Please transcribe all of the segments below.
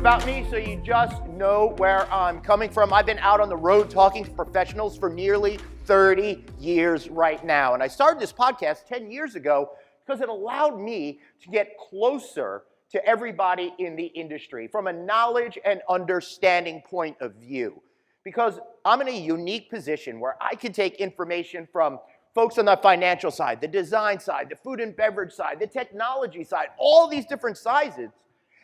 about me so you just know where I'm coming from. I've been out on the road talking to professionals for nearly 30 years right now. And I started this podcast 10 years ago because it allowed me to get closer to everybody in the industry from a knowledge and understanding point of view. Because I'm in a unique position where I can take information from folks on the financial side, the design side, the food and beverage side, the technology side, all these different sizes,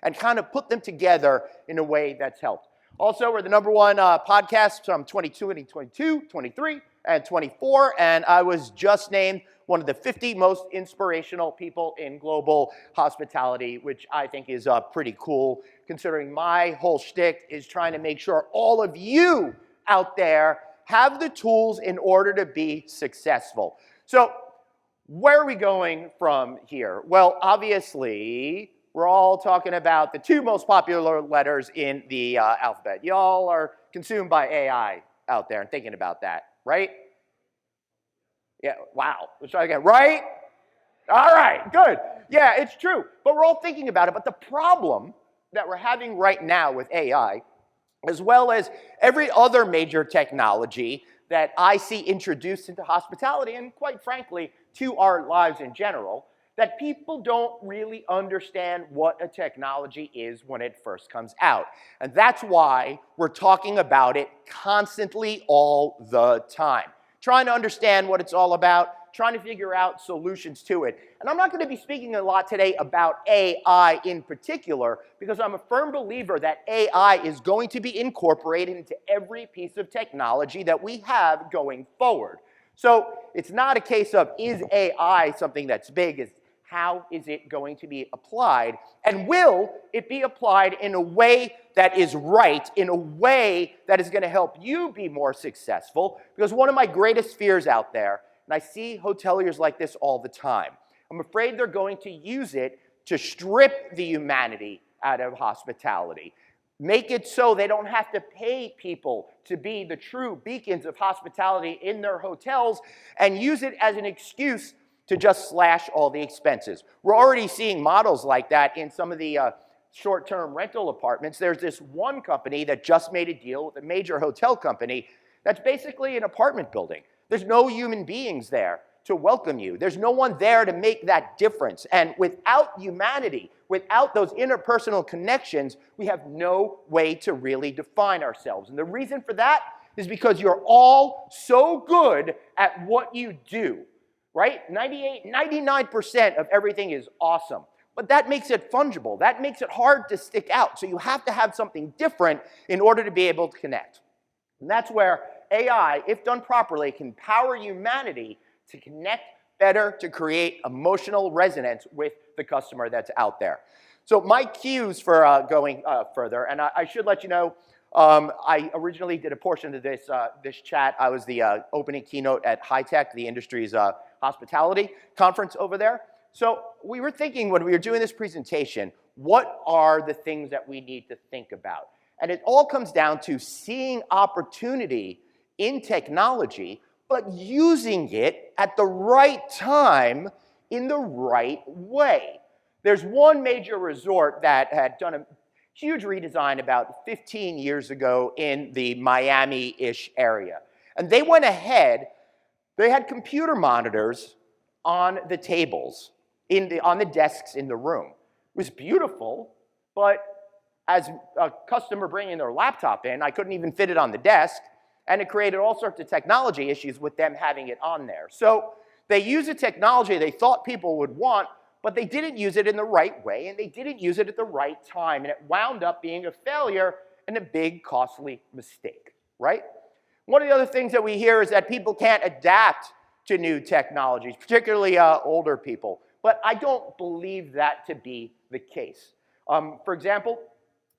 and kind of put them together in a way that's helped. Also, we're the #1 podcast from 2022, 23, and 24, and I was just named one of the 50 most inspirational people in global hospitality, which I think is pretty cool, considering my whole shtick is trying to make sure all of you out there have the tools in order to be successful. So, where are we going from here? Well, obviously, we're all talking about the two most popular letters in the alphabet. Y'all are consumed by AI out there and thinking about that, right? Yeah, wow. Let's try again. Right? All right, good. Yeah, it's true. But we're all thinking about it. But the problem that we're having right now with AI, as well as every other major technology that I see introduced into hospitality, and quite frankly, to our lives in general, that people don't really understand what a technology is when it first comes out. And that's why we're talking about it constantly all the time. Trying to understand what it's all about, trying to figure out solutions to it. And I'm not going to be speaking a lot today about AI in particular, because I'm a firm believer that AI is going to be incorporated into every piece of technology that we have going forward. So it's not a case of, is AI something that's big? It's how is it going to be applied? And will it be applied in a way that is right, in a way that is going to help you be more successful? Because one of my greatest fears out there, and I see hoteliers like this all the time, I'm afraid they're going to use it to strip the humanity out of hospitality. Make it so they don't have to pay people to be the true beacons of hospitality in their hotels, and use it as an excuse to just slash all the expenses. We're already seeing models like that in some of the short-term rental apartments. There's this one company that just made a deal with a major hotel company that's basically an apartment building. There's no human beings there to welcome you. There's no one there to make that difference. And without humanity, without those interpersonal connections, we have no way to really define ourselves. And the reason for that is because you're all so good at what you do. Right? 99% of everything is awesome. But that makes it fungible. That makes it hard to stick out. So you have to have something different in order to be able to connect. And that's where AI, if done properly, can power humanity to connect better, to create emotional resonance with the customer that's out there. So my cues for going further, and I should let you know, I originally did a portion of this chat. I was the opening keynote at High Tech, the industry's hospitality conference over there. So we were thinking when we were doing this presentation, what are the things that we need to think about? And it all comes down to seeing opportunity in technology, but using it at the right time in the right way. There's one major resort that had done a huge redesign about 15 years ago in the Miami-ish area. And they went ahead, they had computer monitors on the tables, on the desks in the room. It was beautiful, but as a customer bringing their laptop in, I couldn't even fit it on the desk, and it created all sorts of technology issues with them having it on there. So they used a technology they thought people would want, but they didn't use it in the right way, and they didn't use it at the right time, and it wound up being a failure and a big, costly mistake, right? One of the other things that we hear is that people can't adapt to new technologies, particularly older people, but I don't believe that to be the case. For example,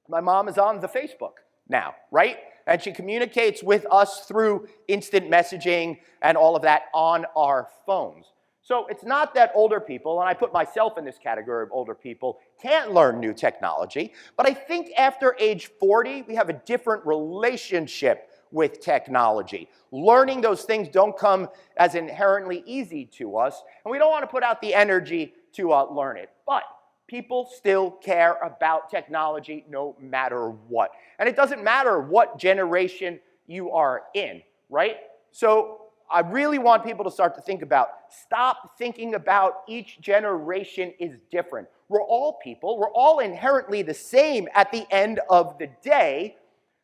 my mom is on the Facebook now, right? And she communicates with us through instant messaging and all of that on our phones. So it's not that older people, and I put myself in this category of older people, can't learn new technology, but I think after age 40, we have a different relationship with technology. Learning those things don't come as inherently easy to us, and we don't want to put out the energy to learn it. But people still care about technology no matter what. And it doesn't matter what generation you are in, right? So I really want people to start to think about, stop thinking about each generation is different. We're all people. We're all inherently the same at the end of the day.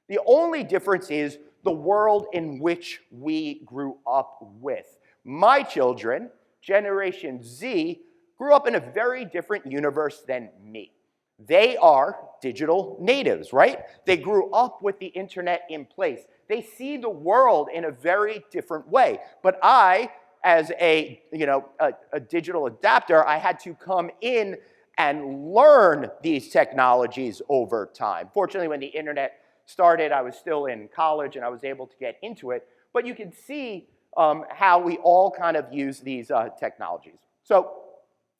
The only difference is the world in which we grew up with. My children, Generation Z, grew up in a very different universe than me. They are digital natives, right? They grew up with the internet in place. They see the world in a very different way. But I, as a digital adapter, I had to come in and learn these technologies over time. Fortunately, when the internet started, I was still in college and I was able to get into it. But you can see how we all kind of use these technologies. So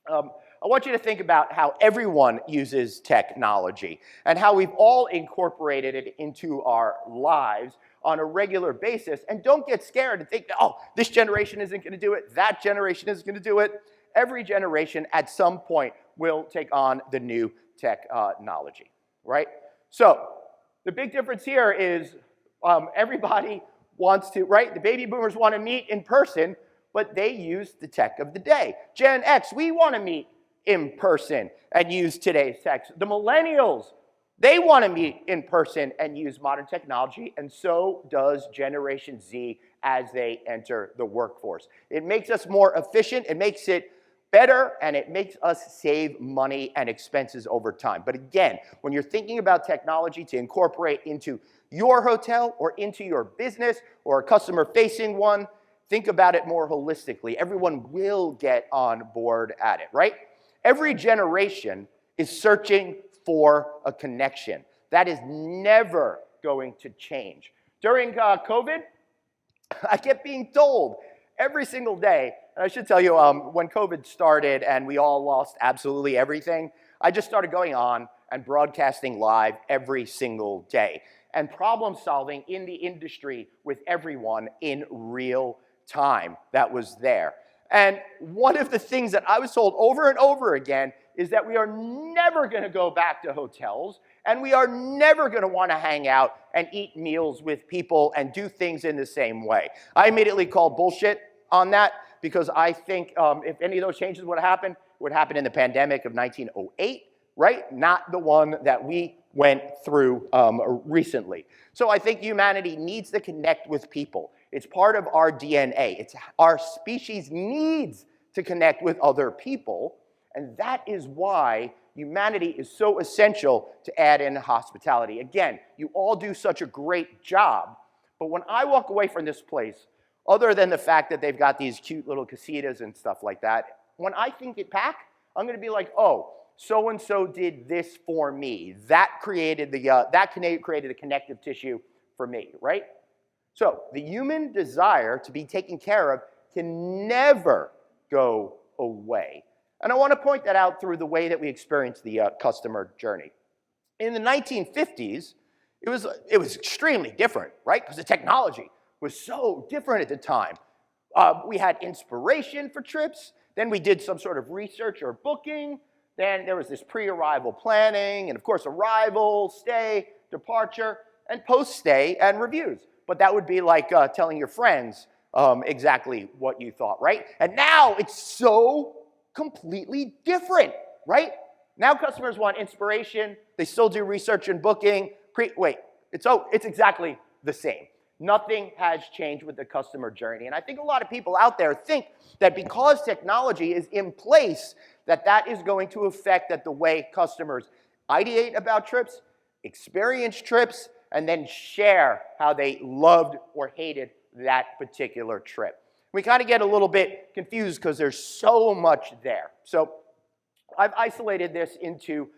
I want you to think about how everyone uses technology and how we've all incorporated it into our lives on a regular basis. And don't get scared and think, oh, this generation isn't going to do it, that generation isn't going to do it. Every generation at some point will take on the new technology, right? So the big difference here is everybody wants to, right? The baby boomers want to meet in person, but they use the tech of the day. Gen X, we want to meet in person and use today's tech. The millennials, they want to meet in person and use modern technology, and so does Generation Z as they enter the workforce. It makes us more efficient, it makes it better, and it makes us save money and expenses over time. But again, when you're thinking about technology to incorporate into your hotel or into your business or a customer-facing one, think about it more holistically. Everyone will get on board at it, right? Every generation is searching for a connection. That is never going to change. During COVID, I kept being told every single day, and I should tell you, when COVID started and we all lost absolutely everything, I just started going on and broadcasting live every single day and problem solving in the industry with everyone in real time that was there. And one of the things that I was told over and over again is that we are never going to go back to hotels, and we are never going to want to hang out and eat meals with people and do things in the same way. I immediately called bullshit on that because I think if any of those changes would happen, it would happen in the pandemic of 1908, right? Not the one that we went through recently. So I think humanity needs to connect with people. It's part of our DNA. It's our species needs to connect with other people, and that is why humanity is so essential to add in hospitality. Again, you all do such a great job, but when I walk away from this place, other than the fact that they've got these cute little casitas and stuff like that, when I think it back, I'm going to be like, oh, so-and-so did this for me. That created the connective tissue for me, right? So the human desire to be taken care of can never go away. And I want to point that out through the way that we experience the customer journey. In the 1950s, it was extremely different, right? Because the technology was so different at the time. We had inspiration for trips. Then we did some sort of research or booking. Then there was this pre-arrival planning, and of course, arrival, stay, departure, and post-stay and reviews. But that would be like telling your friends exactly what you thought, right? And now it's so completely different, right? Now customers want inspiration. They still do research and booking. It's exactly the same. Nothing has changed with the customer journey. And I think a lot of people out there think that because technology is in place, that is going to affect the way customers ideate about trips, experience trips, and then share how they loved or hated that particular trip. We kind of get a little bit confused because there's so much there. So I've isolated this into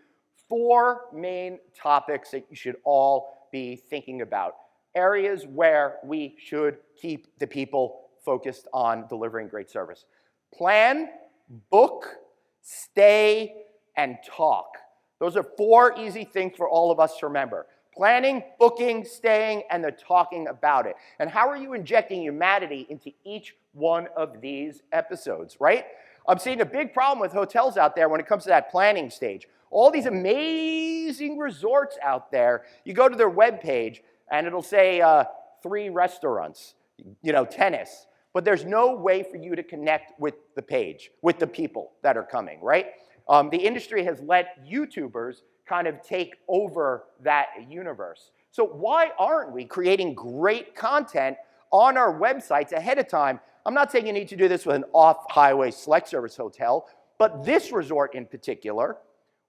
4 main topics that you should all be thinking about. Areas where we should keep the people focused on delivering great service. Plan, book, stay, and talk. Those are 4 easy things for all of us to remember. Planning, booking, staying, and the talking about it. And how are you injecting humanity into each one of these episodes, right? I'm seeing a big problem with hotels out there when it comes to that planning stage. All these amazing resorts out there, you go to their webpage and it'll say 3 restaurants, tennis. But there's no way for you to connect with the page, with the people that are coming, right? The industry has let YouTubers kind of take over that universe. So why aren't we creating great content on our websites ahead of time? I'm not saying you need to do this with an off-highway select service hotel, but this resort in particular,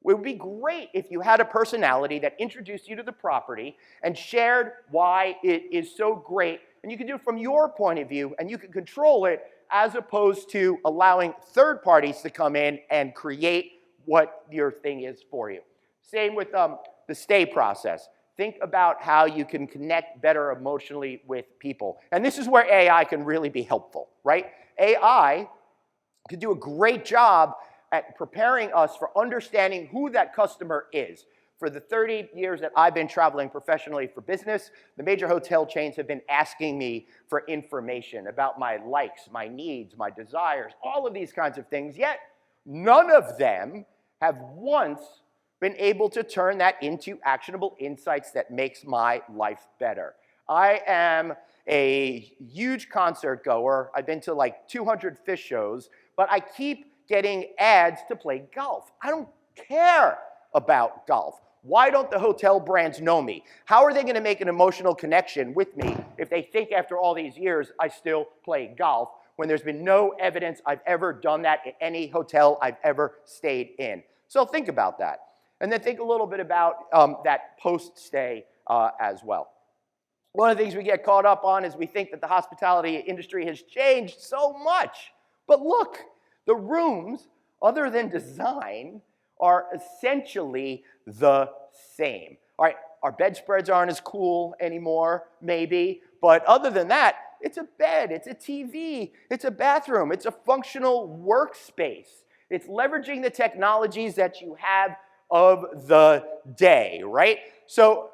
it would be great if you had a personality that introduced you to the property and shared why it is so great. And you can do it from your point of view, and you can control it as opposed to allowing third parties to come in and create what your thing is for you. Same with the stay process. Think about how you can connect better emotionally with people. And this is where AI can really be helpful, right? AI can do a great job at preparing us for understanding who that customer is. For the 30 years that I've been traveling professionally for business, the major hotel chains have been asking me for information about my likes, my needs, my desires, all of these kinds of things, yet none of them have once been able to turn that into actionable insights that makes my life better. I am a huge concert goer. I've been to like 200 Phish shows, but I keep getting ads to play golf. I don't care about golf. Why don't the hotel brands know me? How are they going to make an emotional connection with me if they think after all these years I still play golf when there's been no evidence I've ever done that at any hotel I've ever stayed in? So think about that. And then think a little bit about that post-stay as well. One of the things we get caught up on is we think that the hospitality industry has changed so much. But look, the rooms, other than design, are essentially the same. All right, our bedspreads aren't as cool anymore, maybe. But other than that, it's a bed, it's a TV, it's a bathroom, it's a functional workspace. It's leveraging the technologies that you have of the day, right? So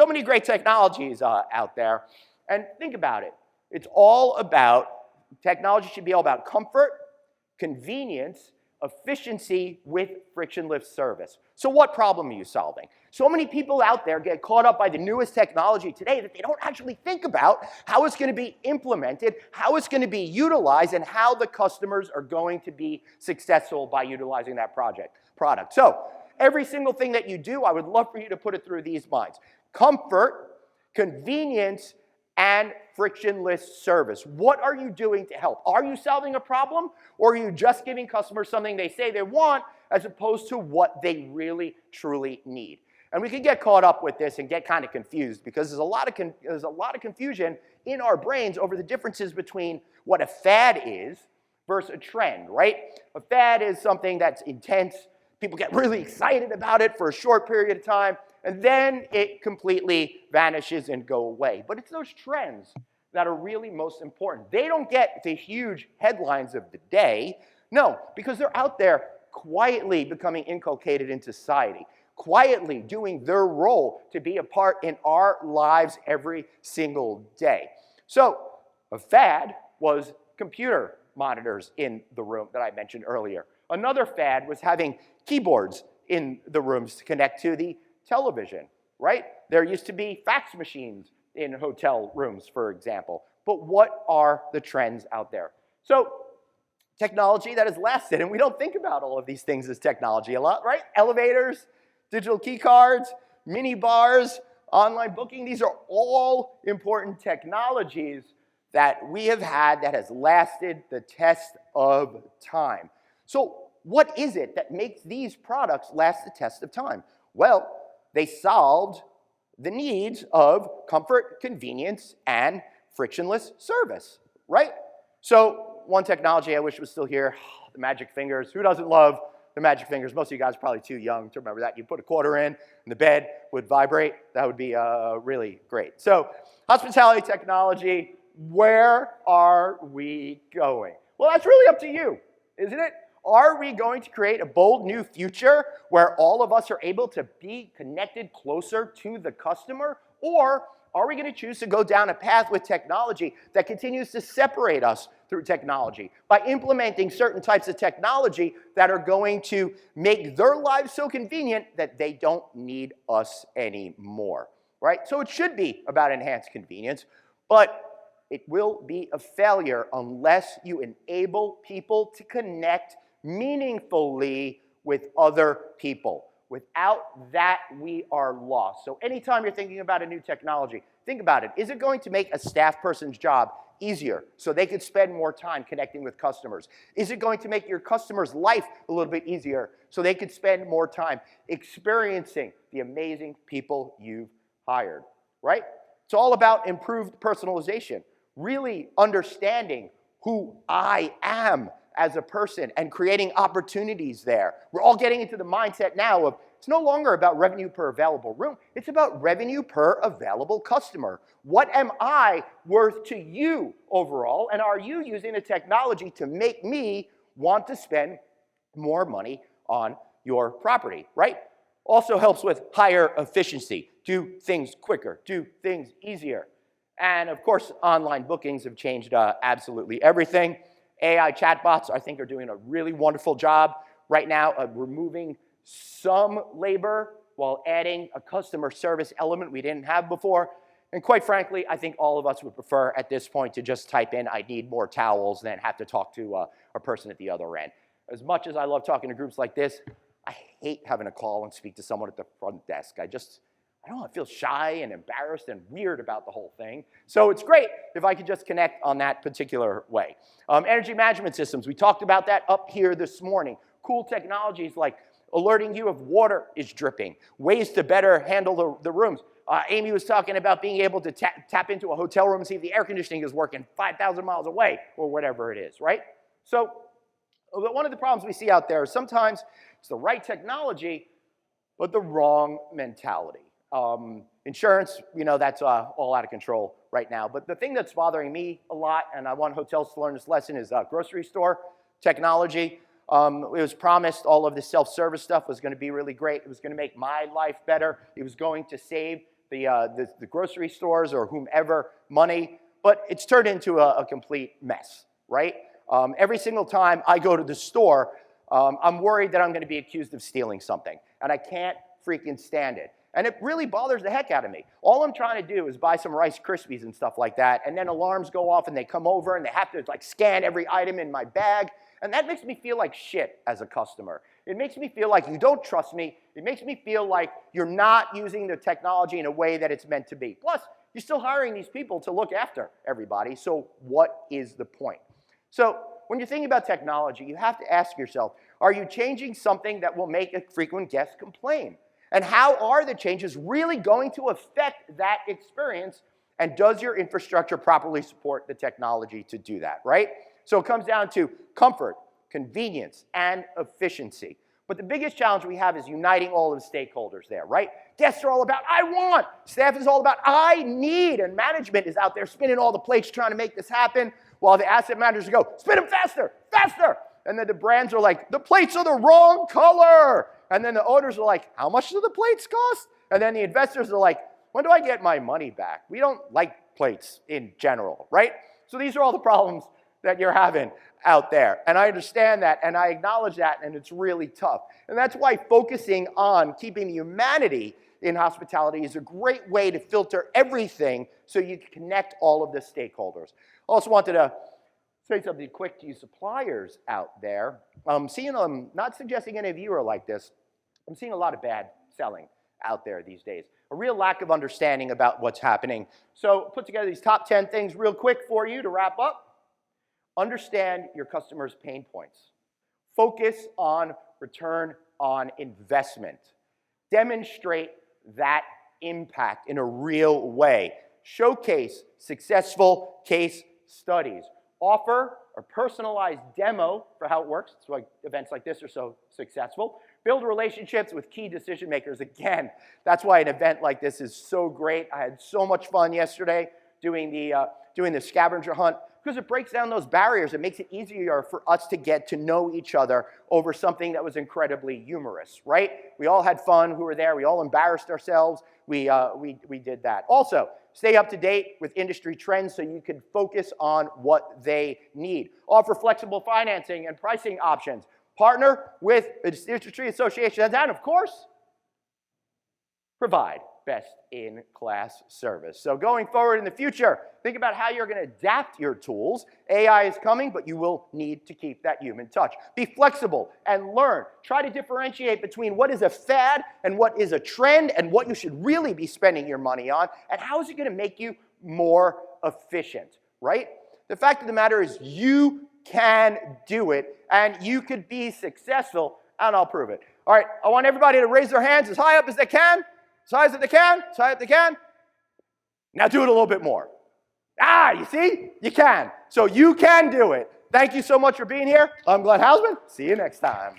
many great technologies out there. And think about it. It's all about, technology should be all about comfort, convenience, efficiency with frictionless service. So what problem are you solving? So many people out there get caught up by the newest technology today that they don't actually think about how it's going to be implemented, how it's going to be utilized, and how the customers are going to be successful by utilizing that product. So every single thing that you do, I would love for you to put it through these minds. Comfort, convenience, and frictionless service. What are you doing to help? Are you solving a problem, or are you just giving customers something they say they want as opposed to what they really, truly need? And we can get caught up with this and get kind of confused because there's a lot of confusion in our brains over the differences between what a fad is versus a trend, right? A fad is something that's intense. People get really excited about it for a short period of time, and then it completely vanishes and go away. But it's those trends that are really most important. They don't get the huge headlines of the day, no, because they're out there quietly becoming inculcated in society, quietly doing their role to be a part in our lives every single day. So a fad was computer monitors in the room that I mentioned earlier. Another fad was having keyboards in the rooms to connect to the television, right? There used to be fax machines in hotel rooms, for example. But what are the trends out there? So technology that has lasted, and we don't think about all of these things as technology a lot, right? Elevators, digital key cards, mini bars, online booking, these are all important technologies that we have had that has lasted the test of time. So what is it that makes these products last the test of time? Well, they solved the needs of comfort, convenience, and frictionless service, right? So one technology I wish was still here, the magic fingers. Who doesn't love the magic fingers? Most of you guys are probably too young to remember that. You put a quarter in, and the bed would vibrate. That would be really great. So hospitality technology, where are we going? Well, that's really up to you, isn't it? Are we going to create a bold new future where all of us are able to be connected closer to the customer? Or are we going to choose to go down a path with technology that continues to separate us through technology, by implementing certain types of technology that are going to make their lives so convenient that they don't need us anymore, right? So it should be about enhanced convenience, but it will be a failure unless you enable people to connect meaningfully with other people. Without that, we are lost. So anytime you're thinking about a new technology, think about it. Is it going to make a staff person's job easier so they could spend more time connecting with customers? Is it going to make your customer's life a little bit easier so they could spend more time experiencing the amazing people you've hired, right? It's all about improved personalization, really understanding who I am as a person and creating opportunities there. We're all getting into the mindset now of it's no longer about revenue per available room. It's about revenue per available customer. What am I worth to you overall? And are you using the technology to make me want to spend more money on your property, right? Also helps with higher efficiency. Do things quicker, do things easier. And of course, online bookings have changed absolutely everything. AI chatbots, I think, are doing a really wonderful job right now of removing some labor while adding a customer service element we didn't have before. And quite frankly, I think all of us would prefer at this point to just type in, I need more towels, than have to talk to a person at the other end. As much as I love talking to groups like this, I hate having to call and speak to someone at the front desk. I don't know, I feel shy and embarrassed and weird about the whole thing. So it's great if I could just connect on that particular way. Energy management systems, we talked about that up here this morning. Cool technologies like alerting you if water is dripping, ways to better handle the rooms. Amy was talking about being able to tap into a hotel room and see if the air conditioning is working 5,000 miles away or whatever it is, right? So one of the problems we see out there is sometimes it's the right technology, but the wrong mentality. Insurance, that's all out of control right now. But the thing that's bothering me a lot, and I want hotels to learn this lesson, is grocery store technology. It was promised all of the self-service stuff was going to be really great. It was going to make my life better. It was going to save the grocery stores or whomever money. But it's turned into a complete mess, right? Every single time I go to the store, I'm worried that I'm going to be accused of stealing something. And I can't freaking stand it. And it really bothers the heck out of me. All I'm trying to do is buy some Rice Krispies and stuff like that, and then alarms go off and they come over and they have to scan every item in my bag. And that makes me feel like shit as a customer. It makes me feel like you don't trust me. It makes me feel like you're not using the technology in a way that it's meant to be. Plus, you're still hiring these people to look after everybody, so what is the point? So when you're thinking about technology, you have to ask yourself, are you changing something that will make a frequent guest complain? And how are the changes really going to affect that experience? And does your infrastructure properly support the technology to do that, right? So it comes down to comfort, convenience, and efficiency. But the biggest challenge we have is uniting all of the stakeholders there, right? Guests are all about, I want. Staff is all about, I need. And management is out there spinning all the plates trying to make this happen, while the asset managers go, spin them faster, faster. And then the brands are like, the plates are the wrong color. And then the owners are like, how much do the plates cost? And then the investors are like, when do I get my money back? We don't like plates in general, right? So these are all the problems that you're having out there. And I understand that, and I acknowledge that, and it's really tough. And that's why focusing on keeping the humanity in hospitality is a great way to filter everything so you can connect all of the stakeholders. Also wanted to say something quick to you suppliers out there. Not suggesting any of you are like this, I'm seeing a lot of bad selling out there these days. A real lack of understanding about what's happening. So put together these top 10 things real quick for you to wrap up. Understand your customers' pain points. Focus on return on investment. Demonstrate that impact in a real way. Showcase successful case studies. Offer a personalized demo for how it works. That's why events like this are so successful. Build relationships with key decision makers. Again, that's why an event like this is so great. I had so much fun yesterday doing the scavenger hunt because it breaks down those barriers. It makes it easier for us to get to know each other over something that was incredibly humorous, right? We all had fun who were there. We all embarrassed ourselves. We did that. Also, Stay up to date with industry trends so you can focus on what they need. Offer flexible financing and pricing options. Partner with industry associations and, of course, provide best-in-class service. So going forward in the future, think about how you're going to adapt your tools. AI is coming, but you will need to keep that human touch. Be flexible and learn. Try to differentiate between what is a fad and what is a trend and what you should really be spending your money on, and how is it going to make you more efficient, right? The fact of the matter is you can do it, and you could be successful, and I'll prove it. All right, I want everybody to raise their hands as high up as they can. As high as they can, as high as they can. Now do it a little bit more. You see? You can. So you can do it. Thank you so much for being here. I'm Glenn Haussman. See you next time.